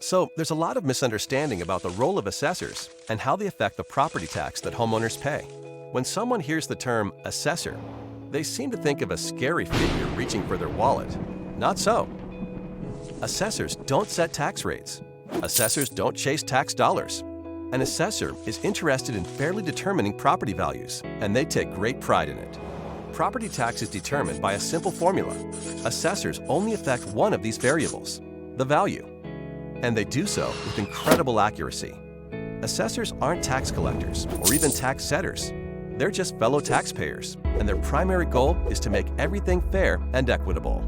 So, there's a lot of misunderstanding about the role of assessors and how they affect the property tax that homeowners pay. When someone hears the term assessor, they seem to think of a scary figure reaching for their wallet. Not so. Assessors don't set tax rates. Assessors don't chase tax dollars. An assessor is interested in fairly determining property values, and they take great pride in it. Property tax is determined by a simple formula. Assessors only affect one of these variables, the value. And they do so with incredible accuracy. Assessors aren't tax collectors or even tax setters. They're just fellow taxpayers, and their primary goal is to make everything fair and equitable.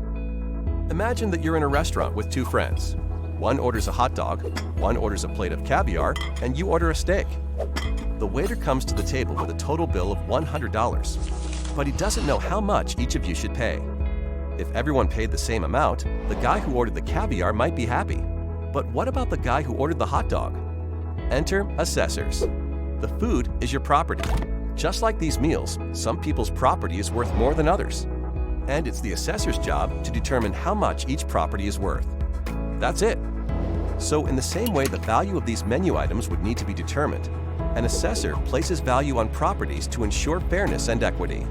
Imagine that you're in a restaurant with two friends. One orders a hot dog, one orders a plate of caviar, and you order a steak. The waiter comes to the table with a total bill of $100, but he doesn't know how much each of you should pay. If everyone paid the same amount, the guy who ordered the caviar might be happy. But what about the guy who ordered the hot dog? Enter assessors. The food is your property. Just like these meals, some people's property is worth more than others. And it's the assessor's job to determine how much each property is worth. That's it. So in the same way the value of these menu items would need to be determined, an assessor places value on properties to ensure fairness and equity.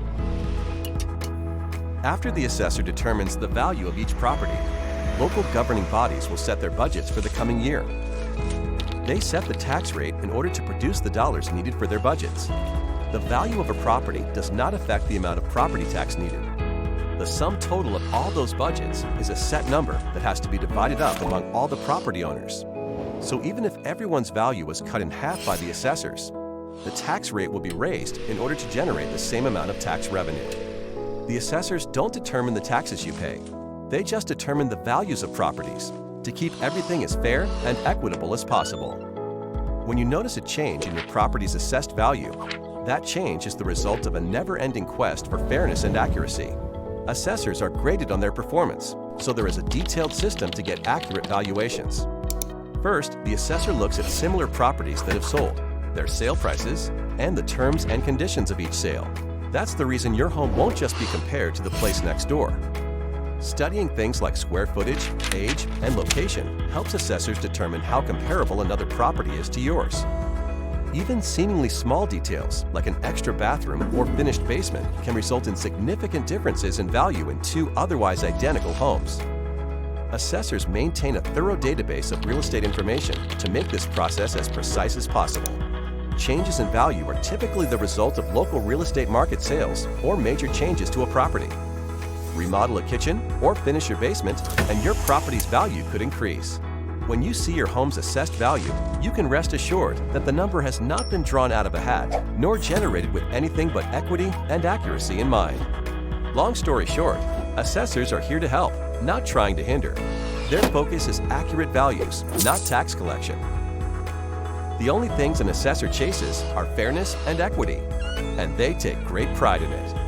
After the assessor determines the value of each property, local governing bodies will set their budgets for the coming year. They set the tax rate in order to produce the dollars needed for their budgets. The value of a property does not affect the amount of property tax needed. The sum total of all those budgets is a set number that has to be divided up among all the property owners. So even if everyone's value was cut in half by the assessors, the tax rate will be raised in order to generate the same amount of tax revenue. The assessors don't determine the taxes you pay. They just determine the values of properties to keep everything as fair and equitable as possible. When you notice a change in your property's assessed value, that change is the result of a never-ending quest for fairness and accuracy. Assessors are graded on their performance, so there is a detailed system to get accurate valuations. First, the assessor looks at similar properties that have sold, their sale prices, and the terms and conditions of each sale. That's the reason your home won't just be compared to the place next door. Studying things like square footage, age, and location helps assessors determine how comparable another property is to yours. Even seemingly small details, like an extra bathroom or finished basement, can result in significant differences in value in two otherwise identical homes. Assessors maintain a thorough database of real estate information to make this process as precise as possible. Changes in value are typically the result of local real estate market sales or major changes to a property. Remodel a kitchen or finish your basement, and your property's value could increase. When you see your home's assessed value, you can rest assured that the number has not been drawn out of a hat, nor generated with anything but equity and accuracy in mind. Long story short, assessors are here to help, not trying to hinder. Their focus is accurate values, not tax collection. The only things an assessor chases are fairness and equity, and they take great pride in it.